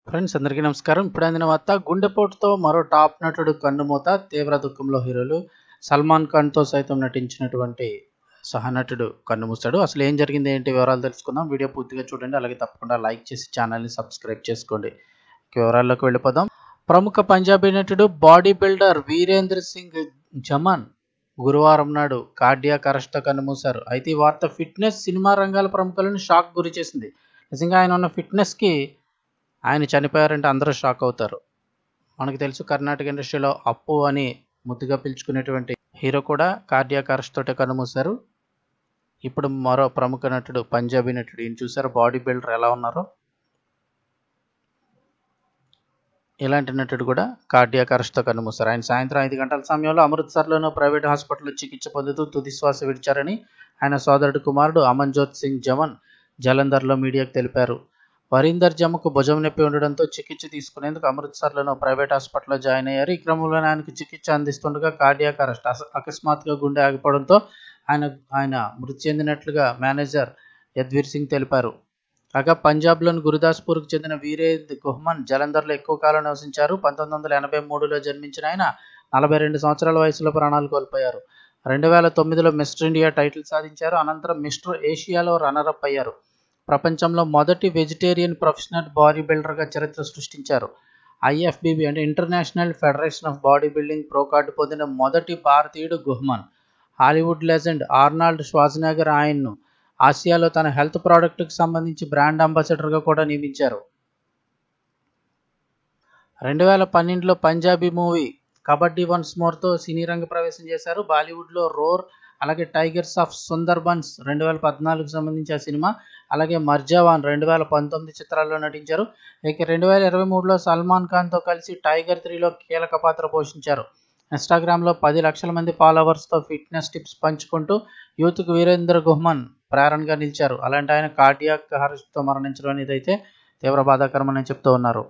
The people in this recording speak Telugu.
ఫ్రెండ్స్ అందరికీ నమస్కారం. ఇప్పుడు అందిన వార్త, గుండెపోటుతో మరో టాప్ నటుడు కన్నుమూత. తీవ్ర దుఃఖంలో హీరోలు సల్మాన్ ఖాన్తో సైతం నటించినటువంటి సహనటుడు కన్నుమూశాడు. అసలు ఏం జరిగింది, ఏంటి వివరాలు తెలుసుకుందాం. వీడియో పూర్తిగా చూడండి, అలాగే తప్పకుండా లైక్ చేసి ఛానల్ని సబ్స్క్రైబ్ చేసుకోండి. వివరాల్లోకి వెళ్ళిపోదాం. ప్రముఖ పంజాబీ నటుడు బాడీ బిల్డర్ వీరేంద్ర సింగ్ జమన్ గురువారం నాడు కార్డియాక్ అరెస్ట్తో కన్నుమూశారు. అయితే ఈ వార్త ఫిట్నెస్, సినిమా రంగాల ప్రముఖులను షాక్ గురి చేసింది. నిజంగా ఆయన ఉన్న ఫిట్నెస్కి ఆయన చనిపోయారంటే అందరూ షాక్ అవుతారు. మనకు తెలుసు, కర్ణాటక ఇండస్ట్రీలో అప్పు అని ముద్దుగా పిలుచుకునేటువంటి హీరో కూడా కార్డియాక్ అరెస్ట్ తోటే కన్నుమూశారు. ఇప్పుడు మరో ప్రముఖ నటుడు, పంజాబీ నటుడు, ఈయన చూసారు బాడీ బిల్డర్ ఎలా ఉన్నారో, ఇలాంటి నటుడు కూడా కార్డియాక్ అరెస్ట్తో కన్నుమూశారు. ఆయన సాయంత్రం 5 గంటల సమయంలో అమృత్సర్లోని ప్రైవేట్ హాస్పిటల్లో చికిత్స పొందుతూ తుది శ్వాస విడిచారని ఆయన సోదరుడు కుమారుడు అమన్జోత్ సింగ్ జమన్ జలంధర్లో మీడియాకు తెలిపారు. వరీందర్ జమకు భుజం నొప్పి ఉండడంతో చికిత్స తీసుకునేందుకు అమృత్సర్లోని ప్రైవేట్ హాస్పిటల్లో జాయిన్ అయ్యారు. ఈ క్రమంలోనే ఆయనకు చికిత్స అందిస్తుండగా కార్డియాక్ అరెస్ట్, అకస్మాత్తుగా గుండె ఆగిపోవడంతో ఆయన మృతి చెందినట్లుగా మేనేజర్ యద్వీర్ సింగ్ తెలిపారు. కాగా పంజాబ్లోని గురుదాస్పూర్కు చెందిన వీరేంద్ర గుహ్మన్ జలంధర్లో ఎక్కువ కాలం నివసించారు. 1983లో జన్మించిన ఆయన 42 సంవత్సరాల వయసులో ప్రాణాలు కోల్పోయారు. 2009లో మిస్టర్ ఇండియా టైటిల్ సాధించారు. అనంతరం మిస్టర్ ఏషియాలో రన్నరప్ అయ్యారు. ప్రపంచంలో మొదటి వెజిటేరియన్ ప్రొఫెషనల్ బాడీ బిల్డర్గా చరిత్ర సృష్టించారు. ఐఎఫ్బీబీ అంటే international federation of body building pro card పొందిన మొదటి భారతీయుడు గుహ్మన్. హాలీవుడ్ లెజెండ్ ఆర్నాల్డ్ ష్వార్జ్నెగర్ ఆయన్ను ఆసియాలో తన హెల్త్ ప్రోడక్ట్కి సంబంధించి బ్రాండ్ అంబాసిడర్గా కూడా నియమించారు. 2012లో పంజాబీ మూవీ కబడ్డీ వన్స్ మోర్తో సినీ రంగ ప్రవేశం చేశారు. బాలీవుడ్లో రోర్, అలాగే టైగర్స్ ఆఫ్ సుందర్బన్స్ 2014కు సంబంధించి ఆ సినిమా, అలాగే మర్జావాన్ 2019 చిత్రాల్లో నటించారు. ఇక 2023లో సల్మాన్ ఖాన్తో కలిసి టైగర్ 3లో కీలక పాత్ర పోషించారు. ఇన్స్టాగ్రామ్లో 10 లక్షల మంది ఫాలోవర్స్తో ఫిట్నెస్ టిప్స్ పంచుకుంటూ యూత్కు వీరేంద్ర గుహ్మన్ ప్రేరణగా నిలిచారు. అలాంటి ఆయన కార్డియాక్ అరెస్ట్తో మరణించడం అనేది అయితే తీవ్ర బాధాకరమని చెప్తూ ఉన్నారు.